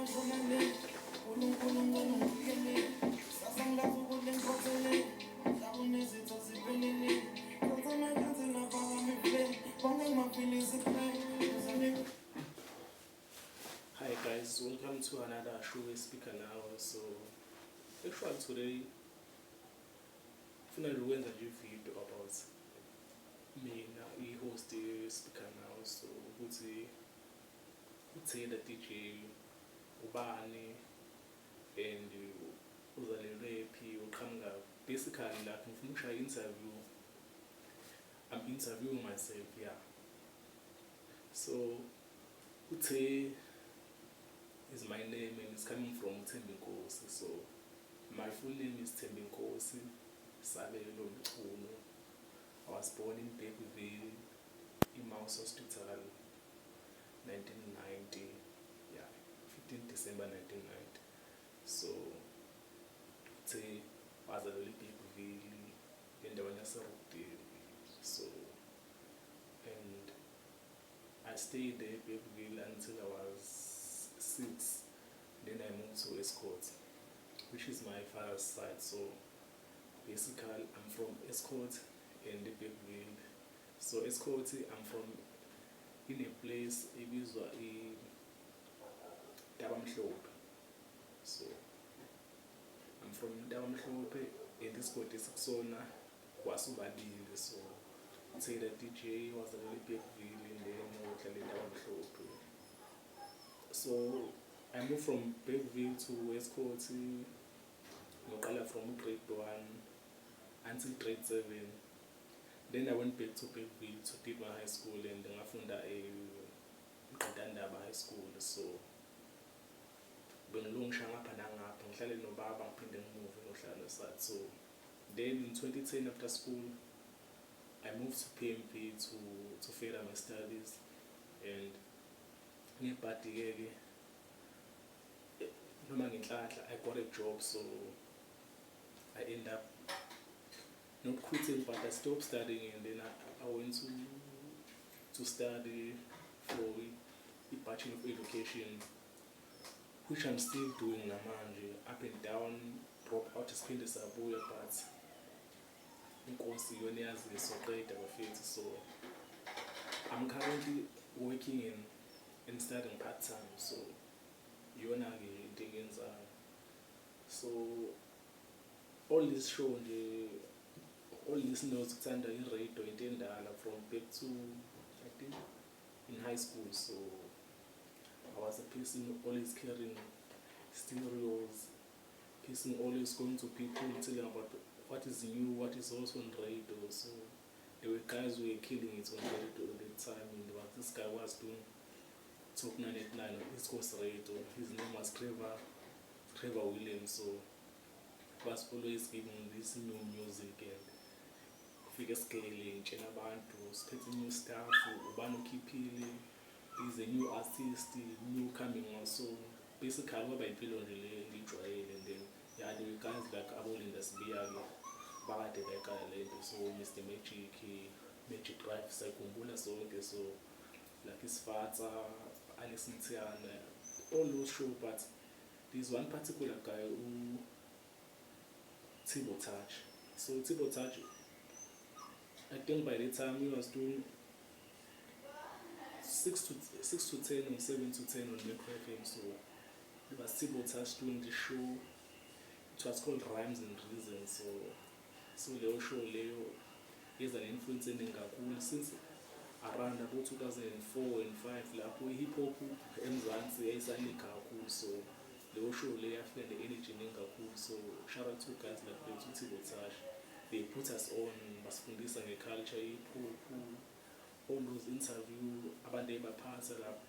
Hi guys, welcome to another show speaker now. So actually today finally when that you video about me now host the speaker now. So say the DJ ubani and uzalerephi uqhamuka basically like ngifuna ukushaya interview. I'm interviewing myself, yeah. So Ute is my name and it's coming from Thembinkosi. So my full name is Thembinkosi Sabelo, Mchunu. I was born in Beckville, in Mouse Hospital, 1990. Yeah, 15 December 1990. So Ute was a little Beckville in the Wanyasaruti. So and I stayed there Beckville until I was 6. Then I moved to Escort, which is my father's side. So basically I'm from Escort and the Beckville. So Escort, I'm from in a place ebizwa Dabamhlope. So I'm from Dabamhlope and Escort is Sona Wasubadile. So say the DJ was a little Beckville and then Dabamhlope. So I moved from Beckville to Escort, from grade 1 until grade 7. Then I went back to Beckville to did my high school and then I found High School. So so then in 2010 after school I moved to PMP to further my studies and I got a job, so I ended up not quitting, but I stopped studying and then I went to study for the Bachelor of Education, which I'm still doing namanje, up and down, drop out to spend the Sabelo, but so I'm currently working in studying part-time, so so all this show all these notes under in radio from back to I think in high school. So I was a person always carrying stereos, person always going to people telling about what is new, what is also on radio. So there were guys who were killing it on radio at the time, and what this guy was doing talking at 9 on East Coast Radio. His name was Trevor Williams. So was always giving this new music and figure scaling, spitting new stuff, Ubano Kipili, he's a new artist, new coming on. So basically what I feel on really trial and then yeah, there were guys like Abol in the Sbiagi, Bagate Beka, so Mr. Magic Drive, Saikumbula, so like his father, Alex Ntiana, all those shows, but there's one particular guy who Tibo Touch. So Tibo Touch, I think by the time he was doing 6 to 10 or 7 to 10 on Metro FM, so it was Tibo Touch doing the show. It was called Rhymes and Reasons. So Leo show Leo is an influence in Ngakul since around about 2004 and 5 lapho hip hop eMzansi yayisale kakhulu. So Leo show Leo after the energy kakhulu. So shout out to guys like Tibo Touch. They put us on basifundisa ngeculture hip hop, all those interview abantu ebaphatha lapho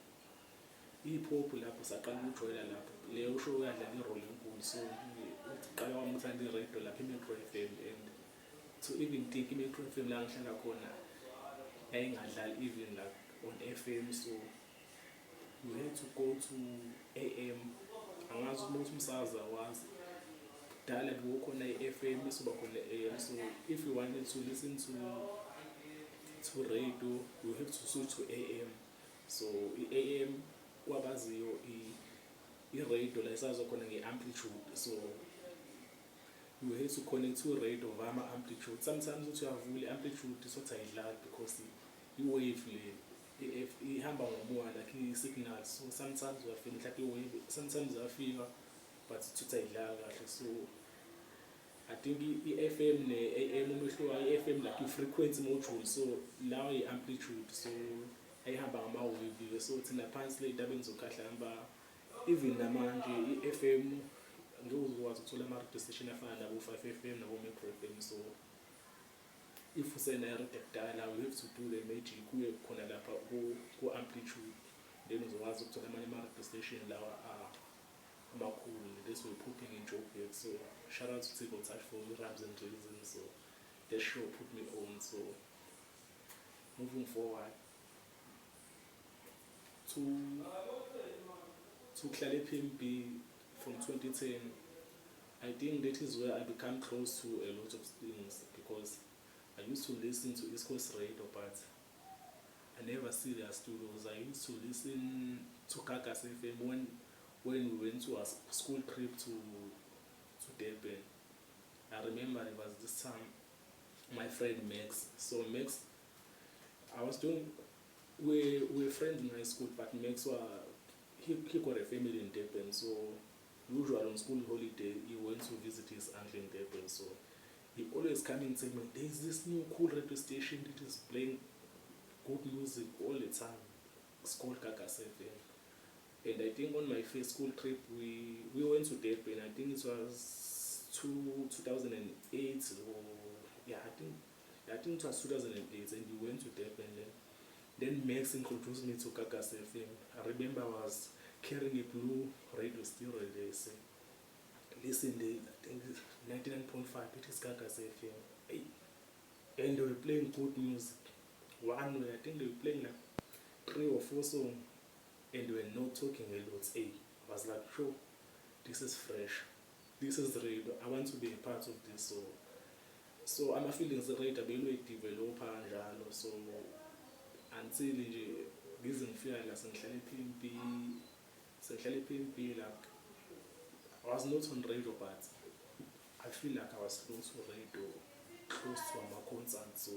hip hop lapho saqala ukujoyina lapho leyo show yadlala irole enkulu. So uqala wami ukuthanda i-radio lapho eMetro FM, and to even think iMetro FM la ngihlala khona yayingadlali even like on FM. So you had to go to AM. Angazi ukuthi umsakaza wazi dala bekukhona i-FM soba khona AM. So if you wanted to listen to radio, you have to switch to AM. So i-AM wabaziyo i-radio la isazokhona nge-amplitude, so you have to connect to radio via ama-amplitude. Sometimes uthi uyavula i-amplitude sothi ayidlali because i-wave le ihamba ngomoya like i-signal, so sometimes uyafika mhlawumbe i-wave sometimes uyafika but uthi ayidlali kahle. So I think i-FM ne-AM umehluko i-FM like i-frequency module, so lawa i-amplitude, so ayihamba ngama-wave, so thina phansi le dabeni zokhahla hamba even namanje i-FM ngeke uzokwazi ukuthola ama-radio station afana nabo-5 FM nabo-Metro FM. So if usena-radio kudala you have to do the magic kuye khona lapha ku-amplitude, then uzokwazi ukuthola amanye ama-radio station lawa amakhulu. This we're putting in Joburg, so shout out to Table Touch for rhymes and reasons. So that show put me on. So moving forward to Klale PMB from 2010, I think that is where I become close to a lot of things, because I used to listen to East Coast radio, but I never see their studios. I used to listen to Kakas FM when we went to a school trip to Durban. I remember it was this time my friend Max. So Max, I was doing, we were friends in high school, but Max he got a family in Durban. So usually on school holiday he went to visit his uncle in Durban. So he always come and say, there's this new cool radio station that is playing good music all the time. It's called Kakas FM. And I think on my first school trip, we went to Durban. I think it was 2008, or I think it was 2008, and we went to Durban. Then Max introduced me to Kakas FM. I remember I was carrying a blue radio stereo. They say, listen, I think 99.5, it is Kakas FM. Hey. And they were playing good music. One way, I think they were playing like 3 or 4 songs. And we were not talking a lot. I was like, sure, this is fresh. This is radio. I want to be a part of this. So I'm feeling the radio develop njalo. So until ngizifika la sengihlala PMP, like I was not on radio, but I feel like I was close to radio, close to my concert. So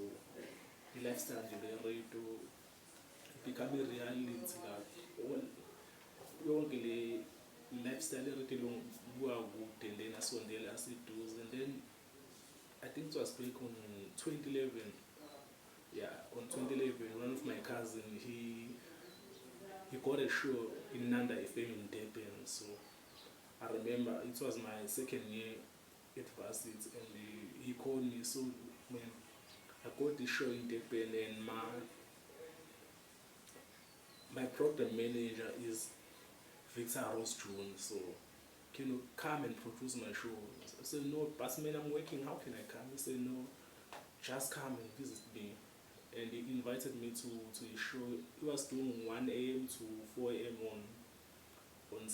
the lifestyle of the radio become a reality, like yonke le lifestyle erithi kuwa kude, and then asondela asiduze. And then I think it was back on 2011. Yeah, on 2011, one of my cousins, he got a show in Nanda FM in Durban. So I remember it was my second year at varsity, and he called me. So when I got the show in Durban, and my program manager is Victor Rose June. So can you come and produce my show? I said, no, but man, I'm working, how can I come? He said, no, just come and visit me. And he invited me to a show. He was doing 1 a.m. to 4 a.m. on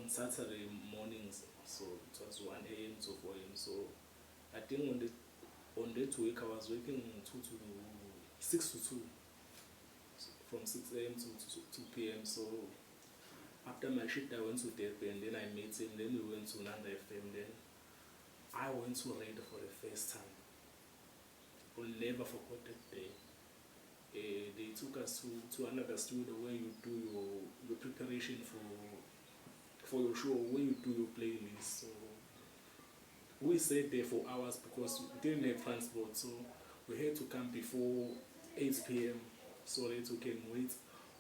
Saturday mornings. So it was 1 a.m. to 4 a.m. So I think on that week I was working 6 to 2. From 6 a.m. to 2 p.m. So after my shift I went to Durban, then I met him, then we went to Nanda FM, then I went to radio for the first time. I'll never forget that day. They took us to another studio where you do your preparation for your show, where you do your playlist. So we sat there for hours because we didn't have transport, so we had to come before 8 p.m. so that we can wait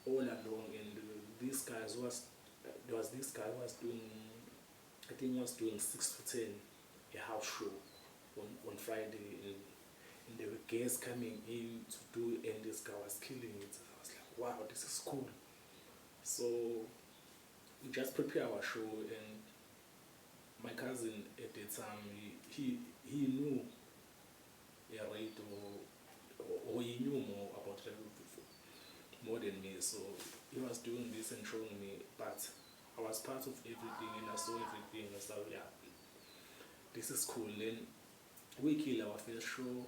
all along. And this guy there was this guy who was doing, I think he was doing 6 to 10, a house show on Friday, and there were guests coming in to do, and this guy was killing it. I was like, wow, this is cool. So we just prepare our show, and my cousin at the time, he knew a radio, or he knew more about radio more than me. So he was doing this and showing me, but I was part of everything, and I saw everything. I said, yeah, this is cool. Then we killed our first show.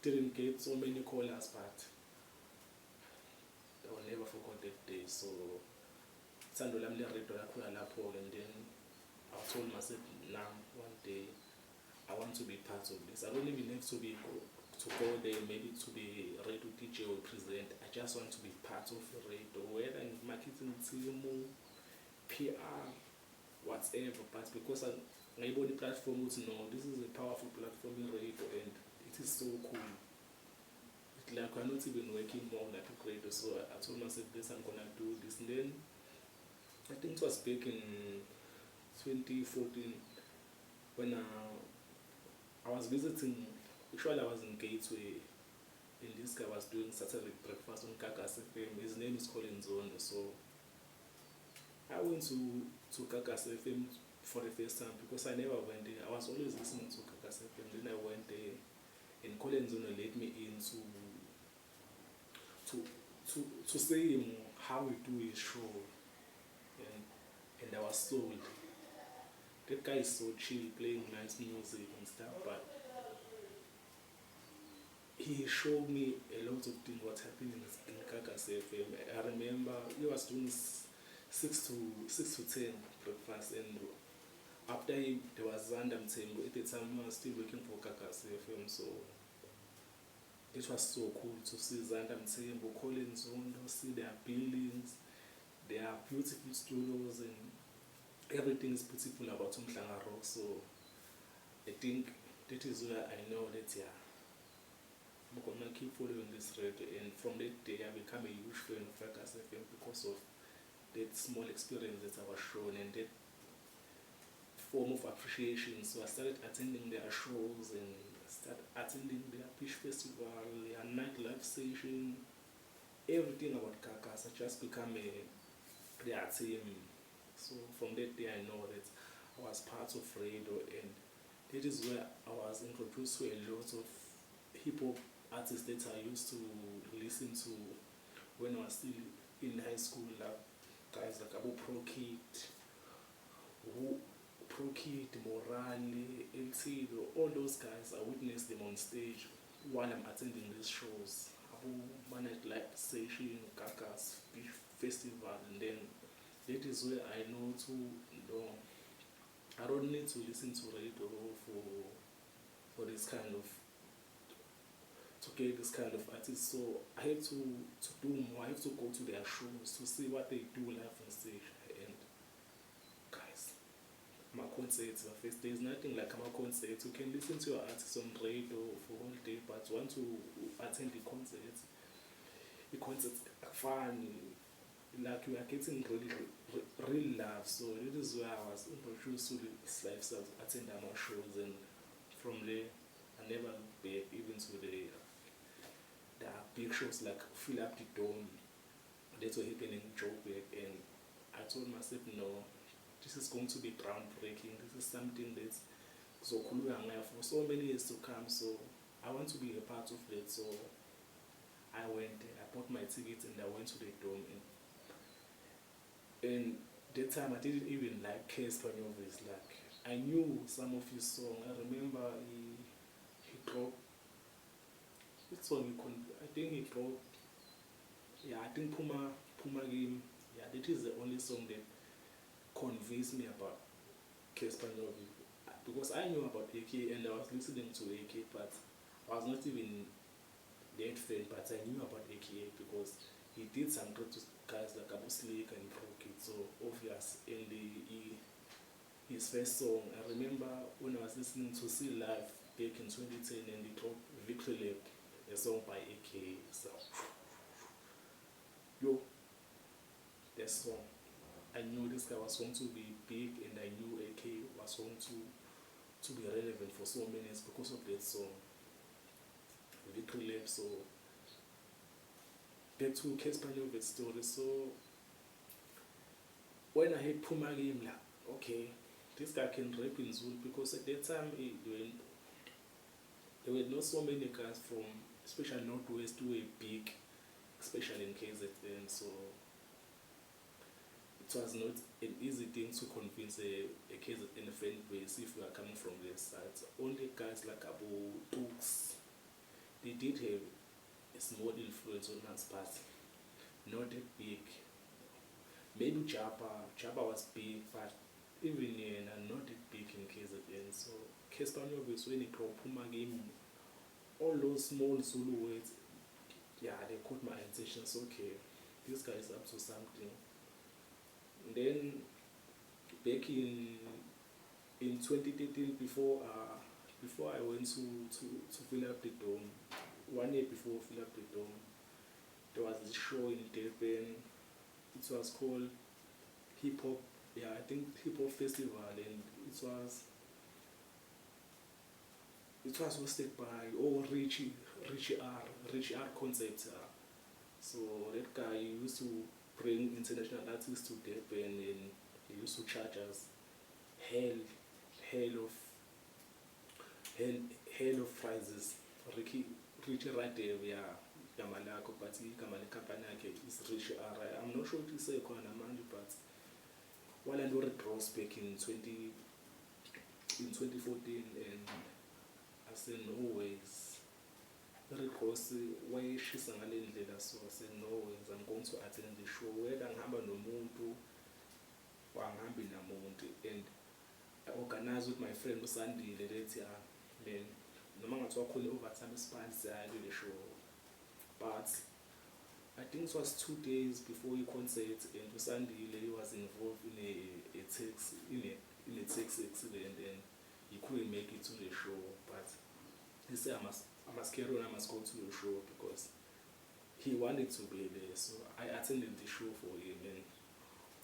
Didn't get so many callers, but I will never forget that day. So ithando lami le-radio lakhula lapho-ke, and then I told myself, now one day I want to be part of this. I don't even have to go there maybe to be a radio DJ or present. I just want to be part of the radio, whether in marketing team, PR, whatever. But because I able the platform to know this is a powerful platform in radio and it is so cool. It's like I'm not even working more like a creator, so I told myself this, I'm gonna do this. And then I think it was back in 2014 when I was visiting. Usually I was in Gateway, and this guy was doing Saturday breakfast on Kakas FM. His name is Colin Zondo. So I went to Kakas FM for the first time because I never went there. I was always listening to Kakas FM. Then I went there, and Colin Zondo let me in to say him how he do his show, and I was sold. That guy is so chill, playing nice music and stuff, but he showed me a lot of things what's happening in Kakas FM. I remember he was doing 6 to 10 breakfast, and after him there was Zandam Tembo. At the time I was still working for Kakas FM, so it was so cool to see Zandam Tembo, Colin Zondo, see their buildings, their beautiful studios, and everything is beautiful about Umhlanga Rock. So I think that is where I know that I'm gonna keep following this radio, and from that day I became a huge fan of Kakas FM because of that small experience that I was shown and that form of appreciation. So I started attending their shows and started attending their pitch festival, their nightlife station, everything about Kakas. I just became their team. So from that day I know that I was part of radio, and that is where I was introduced to a lot of hip-hop artists that I used to listen to when I was still in high school, like guys like Abu Pro Kid, Morale, Eltido, all those guys. I witnessed them on stage while I'm attending these shows. Abu Manet Light Station, Kakas Festival, and then that is where I know I don't need to listen to radio for this kind of to get this kind of artists. So I have to do more. I have to go to their shows to see what they do live on stage. And guys, my concerts are first. There's nothing like my concerts. You can listen to your artists on radio for all day, but want to attend the concerts are fun. Like you are getting real love. So it is where I was introduced to this lifestyle, attend my shows, and from there I never looked back, even to the big shows like Fill Up the Dome that were happening in Joburg, and I told myself, no, this is going to be groundbreaking. This is something that's so cool for so many years to come. So I want to be a part of that. So I went, I bought my ticket, and I went to the dome. And that time I didn't even like Spanovis. Like I knew some of his songs. I remember he dropped. Which song I think he dropped. Yeah, I think Puma Game. Yeah, that is the only song that convinced me about Spanovis, because I knew about AK and I was listening to AK, but I was not even that fan. But I knew about AK because he did some great guys like Abu Slick and Pro Kid, so obvious. And his first song, I remember when I was listening to See Live back in 2010, and he dropped Victory Lap, a song by AK. So, that song, I knew this guy was going to be big, and I knew AK was going to be relevant for so many years because of that song, Victory Lap. So, back to Spanovis story. So when I had Puma Game, like, okay, this guy can rap in Zulu, because at that time there were not so many guys from, especially Northwest, who were big, especially in KZN. So it was not an easy thing to convince a KZN fan base if you are coming from their side. So only guys like Abu Tux, they did have a small influence on us, but not that big. maybe Jabba was big, but even not that big in KZN. So Casper Nyovus when he Puma game, all those small Zulu words, yeah, they caught my attention. So okay, this guy is up to something. And then back in 2013, before I went to fill up the dome, 1 year before fill up the dome, there was this show in Durban. It was called Hip Hop, yeah, I think Hip Hop Festival, and it was hosted by Richie R Concept. So that guy used to bring international artists to Durban, and he used to charge us hell, hell of hell, hell of prizes. Richie right there, yeah. Gamalako, but Gamale Kampanake is Richie R. I'm not sure what to say, but while I know Red Cross back in 2014, and I said no ways. Red Cross, why she's an alien, so I said no ways. I'm going to attend the show. Whether I'm having no muntu, or I'm having a muntu, and I organized with my friend Sandy later. Then no matter what, I over time sponsor I do the show, but I think it was 2 days before the concert, and Sandy was involved in a taxi accident, and he couldn't make it to the show. But he said I must carry on, I must go to the show because he wanted to be there. So I attended the show for him, and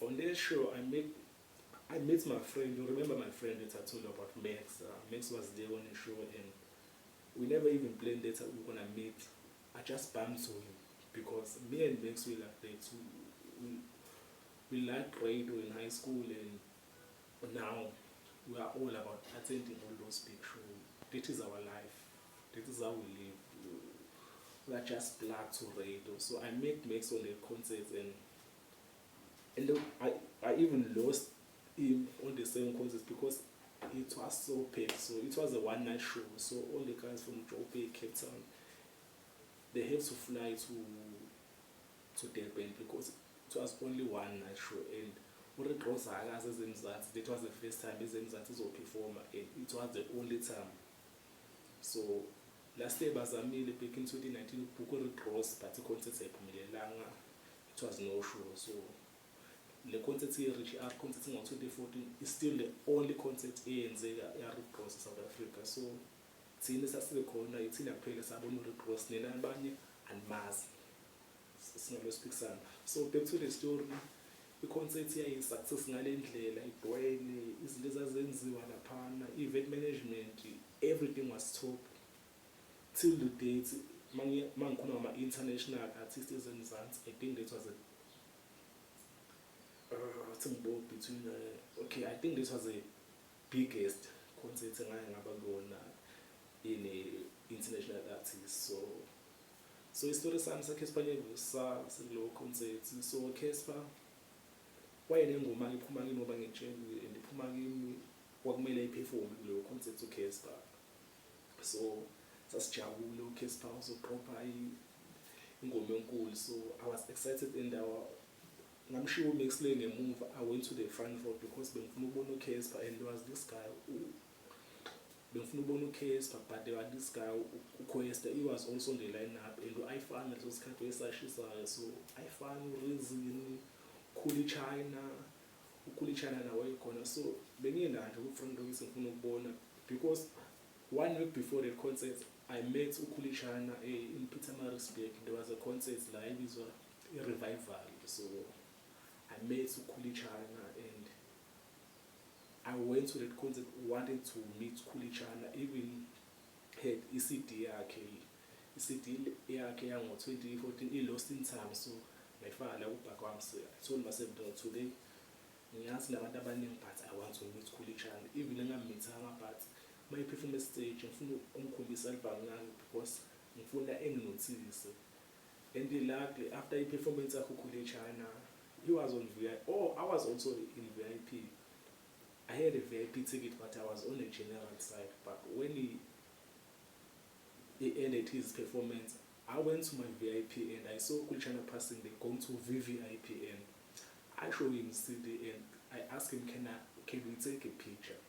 on that show I met my friend. You remember my friend that I told you about, Max? Max was there on the show, and we never even planned that we were gonna meet. I just bumped to him because me and Max we like that too. We liked radio in high school, and now we are all about attending all those big shows. That is our life. That is how we live. We are just black to radio. So I met Max on the concert, and look, I even lost him on the same concert because it was so packed. So it was a one-night show. So all the guys from Joburg, Cape Town, they have to fly to Durban because it was only one night show, and that was the first time Zemzat is performer, and it was the only time. So last year Bazamile back in 2019 Pukuri Cross, but the concert it was no show. So the concert here, Richie R concert in 2014 is still the only concert ANC Cross in South Africa. So thina sasikhona ithina kuphela sabona uRick nina abanye and Maz singalosiphiksana. So back to the story, i-concert yayi-success ngale ndlela, igcwele, izinto ezazenziwa laphana, event management, everything was top till the date. Mangikhuluma ngama-international artists ezeMzansi, I think that was I think this was the biggest concert engake ngaba kuyona in a international artist. So isitori sami saCasper sekulowo concert. So Casper wayenengoma iphuma kimi ngoba ngitshela and iphuma kimi kwakumele iperform kuleyo concert uCasper. So sasijabule uCasper uzoqopha ingoma enkulu. So I was excited, and I'm sure Max Lane ngemuva I went to the front row because bengifuna ukubona uCasper, and there was this guy bengifuna ukubona uCasper, but there was this guy uQuesta, he was also on the lineup, and ayifana leso sikhathi wesashisayo. So ayifana uRezini, ukhuli China nawo wayekhona. So bengiyendanje ku-front row ngifuna ukubona because 1 week before the concert I met ukhuli China in Pietermaritzburg. There was a concert la ibizwa i-Revival. So I met ukhuli China, and I went to that concert wanting to meet Khuli Chana. Even had i-CD yakhe yango-2014 i-Lost in Time. So ngayifaka la kubhaka wami. I told myself that today ngiyazi nabantu abaningi, but I want to meet Khuli Chana. Even engamithanga, but my performance stage ngifuna umkhombisa album yami because ngifuna enginothise. And luckily after i-performance yakhe ukhuli Chana, he was on VIP. Oh, I was also in VIP. I had a VIP ticket, but I was on the general side. But when he ended his performance, I went to my VIP and I saw Kulchana passing. They going to VVIP, and I show him CD and I ask him, can we take a picture?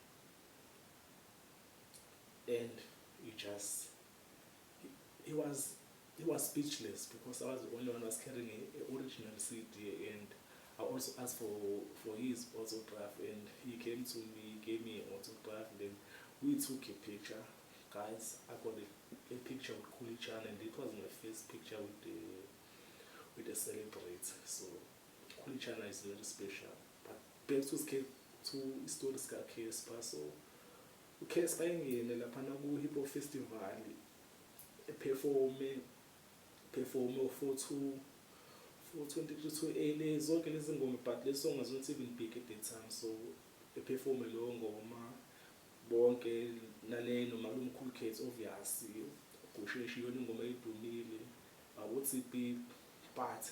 And he just he was speechless because I was the only one who was carrying a original CD, and I also asked for his autograph, and he came to me, gave me an autograph, and then we took a picture. Guys, I got a picture with Kulichan, and it was my first picture with the celebrate. So Kulichan is very special. But back to stories ka Casper. So uCasper engene laphana ku hip hop festival performe for 22 zonke lezi ngoma, but le song was not even big at the time. So performe lo ngoma bonke nale noma lo mkhulu case obvious kusheshi yona ingoma edumile awuthi big, but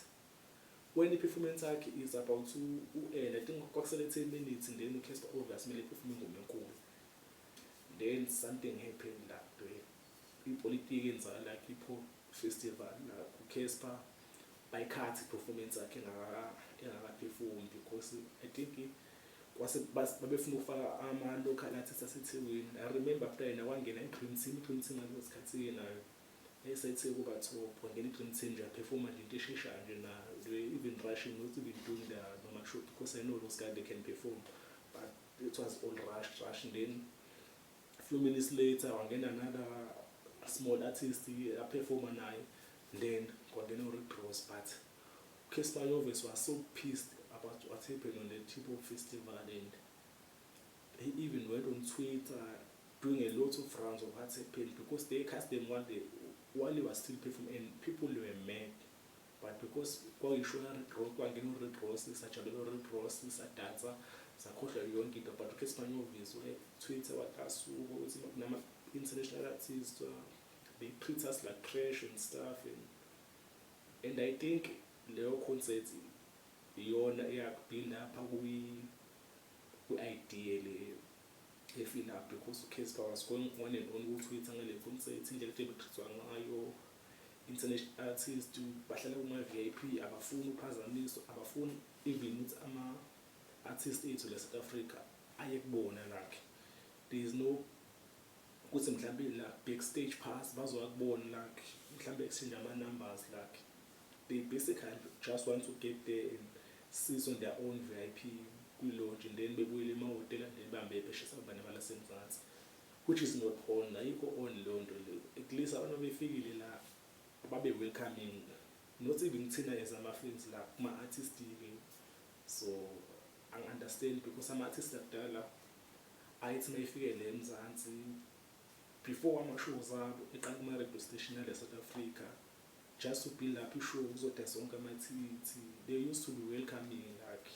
when the performance yakhe is about to end, I think kwakusele 10 minutes, and then uCasper obvious kumele perform ingoma enkulu. Then something happened like ipolitiki enzala like hip hop festival like uCasper bayikhathi performance yakhe engakaperform because I think kwase babefuna ukufaka ama-local artists aseThekwini. I remember after yena wangena i-Dream Team ngaleso sikhathi nayo esayithe kuba top, wangena i-Dream Team nje aperforma nje into esheshayo nje na even rushing, not even doing the normal show, because I know those guys they can perform, but it was all rush, and then a few minutes later wangena another small artist aperforma naye, and then kwangena uRick Ross. But Casper Joves was so pissed about what happened on the hip hop festival, and he even went on Twitter doing a lot of rounds of what happened, because they cast them while he was still performing, and people were mad. But because kwangishona kwangena uRick Ross, Sabelo Rick Ross, sadansa sakhohlwa yonke into, but uCasper Joves Twitter wakasuka ukuthi nama international artists they treat us like trash and stuff, and I think leyo concert iyona eyakubuild apha ku-idea le efeel up, because uCasper was going on and on ku-Twitter ngale concert, indlela ebetreatwa ngayo international artists bahlala kuma-VIP, abafuni uphazamiswa, abafuni even ukuthi ama-artist ethu le South Africa aye kubona like there is no ukuthi mhlawumbe la backstage pass bazowakubona like mhlawumbe exchange ama-numbers, like they basically just want to get there and sit on their own VIP kwi-lodge, and then bebuyele emahhotela, and then bahambe beshisa abanye balasemzansi, which is not on, ayikho on leyo nto leyo. At least abantu befikile la babe welcoming, not even thina as ama-fans la kuma-artist-ke. So angi-understand because ama-artist akudala ayithi uma ifikele eMzansi before ama-shows abo eqala kuma-radio station ale South Africa, just to build up i-show kuzodwa zonke amathikithi, they used to be welcoming, like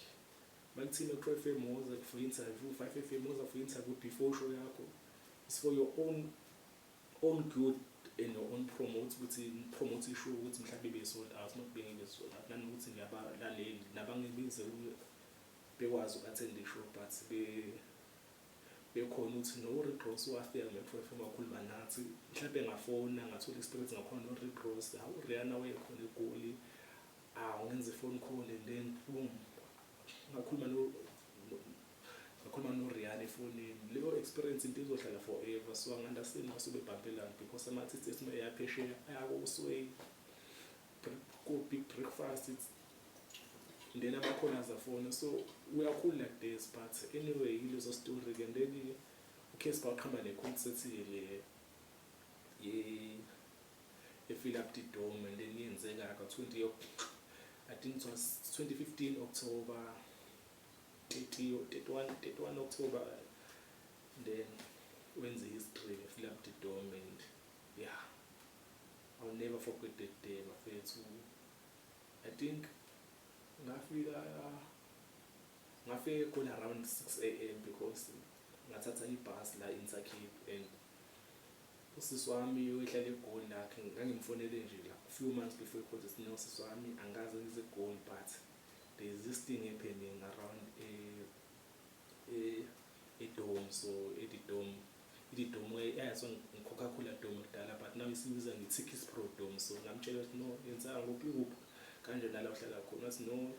bakuthina ku FM woza for interview, 5 FM woza for interview before show yakho, it's for your own good and your own promote i-show ukuthi mhlawumbe be-sold out, not being be-sold out, nanokuthi nabalaleli nabangebize bekwazi uku-attend i-show, but bekhona ukuthi no-Rick Ross wafika nge-Metro FM wakhuluma nathi, mhlawumbe ngafona ngathola experience ngakhona no-Rick Ross, hawu Rihanna wayekhona eGoli, ngenza i-phone call, and then boom ngakhuluma no-Rihanna efonini. Leyo experience into izohlala forever, so angi-understand ngasuke bebambelana because ama-artists ethi uma eyaphesheya ayako-Sway, ko-Big Breakfast, and then ama-corners afona, so we are cool like this. But anyway ilezo story-ke, and then uCasper waqhamba ne-concert le e-Fill Up the Dome, and then yenzeka I think it was 2015 October 31 October, and then when's the history Fill Up the Dome, and yeah, I'll never forget that day. I think ngafika khona around 6 AM because ngathatha ibus la Intercape, and usisi wami ohlala eGoli lakhe ngangimfonele nje la a few months before because usisi wami angaze ngize eGoli, but there is this thing happening around e-dome. So i-dome yayaziwa nge-Coca-Cola Dome kudala, but now isibiza nge-Tikkies Pro Dome. So ngamtshela ukuthi no, yenzanga kuphi kanje nala uhlala khona, wathi no,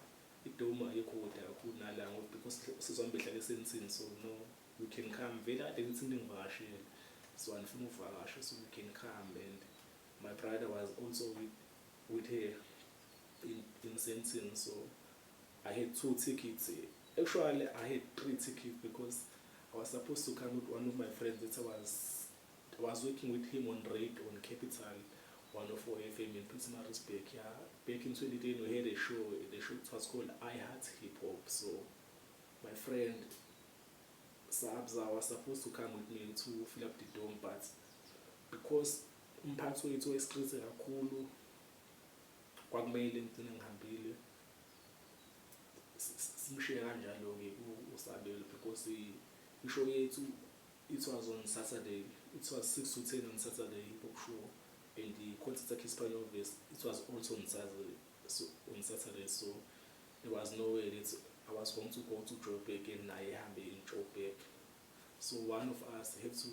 idoma ayikho kakhulu nala ngoba because sizombe hlala esensini, so no, you can come. Vele ade ngithi ningivakashele, so andifuna ukuvakasha, so you can come. And my brother was also with her in Sentin, so I had 2 tickets. Actually, I had 3 tickets because I was supposed to come with one of my friends that I was working with him on radio on Capital 104 FM in Prince Marisburg. Yeah, back in 2010 we had a show. The show was called I Heart Hip Hop. So my friend Sabza was supposed to come with me to fill up the dome, but because umphathi wethu wesiqinise kakhulu kwakumele ngigcine ngihambile, simshiye kanjalo-ke uSabelo because ishow yethu it was on Saturday. It was 6 to 10 on Saturday, hip hop show, and the concert at Hispanic Vest, it was also on Saturday. So there was no way that I was going to go to Joburg and I have been in Joburg. So one of us had to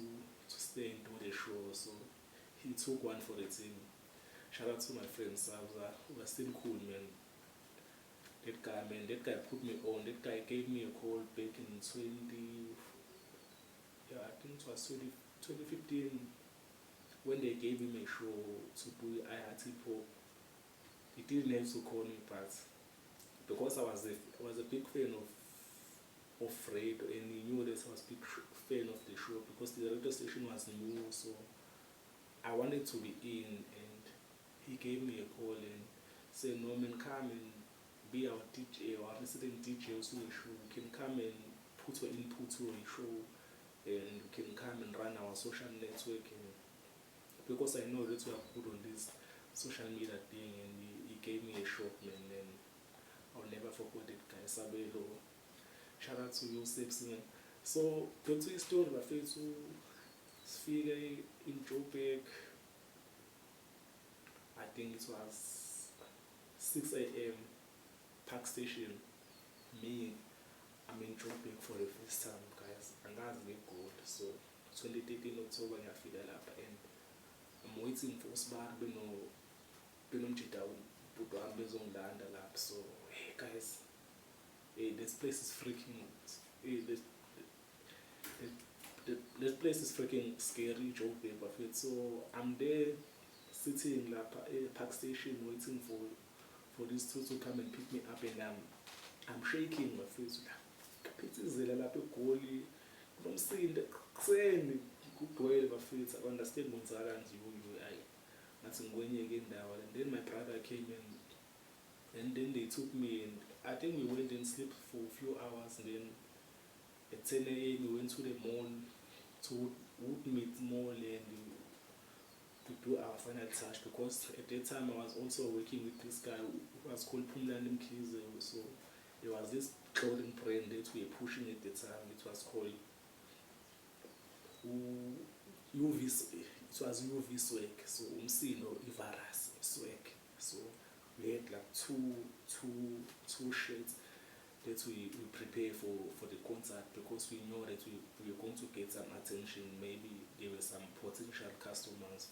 stay and do the show. So he took one for the team. Shout out to my friend Sabza, who was still cool, man. That guy put me on. That guy gave me a call back in I think it was 2015, when they gave him a show to do I Heart Hip Hop. He didn't have to call me, but because I was a big fan of Fred, and he knew that I was a big fan of the show because the radio station was new, so I wanted to be in, and he gave me a call and said, "No man, come and be our DJ or our resident DJ also a show. You can come and put your input to a show, and you can come and run our social network." And because I know that we are good on this social media thing, and he gave me a shot, man, and I'll never forget it, guy. Sabelo, shout out to you, man. So back to the story, I feel to speak in Joburg. I think it was 6 a.m. Park Station. Me, I'm in Joburg for the first time, guys. And that's very good. So 2013 October, I feel that up, and I'm waiting for Sbar, so hey guys, hey, this place is freaking, hey, this place is freaking scary, Joburg. So I'm there sitting like a Park Station waiting for these two to come and pick me up, and I'm shaking my face. Phithizela lapha eGoli nomsinde kuseni kugcwele bafethu I understand ngizala nje ayi ngathi ngikwenyeke indawo. And then my brother came in, and then they took me, and I think we went and slept for a few hours, and then at 10 a.m. we went to the mall, to Woodmead Mall, and to do our final touch, because at that time I was also working with this guy who was called Thembinkosi. So there was this clothing brand that we were pushing at the time. It was called UV Swag. So Umsino Ivaras Swag. So we had like two shirts that we prepare for the concert, because we know that we were going to get some attention. Maybe there were some potential customers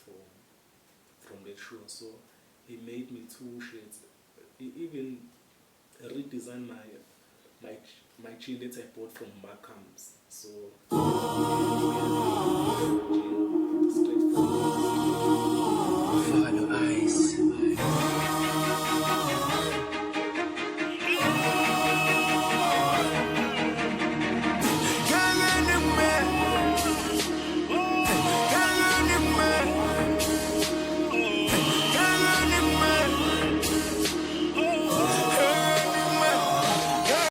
from that show. So he made me 2 shirts. He even redesigned my jean that I bought from Markham's. So follow eyes.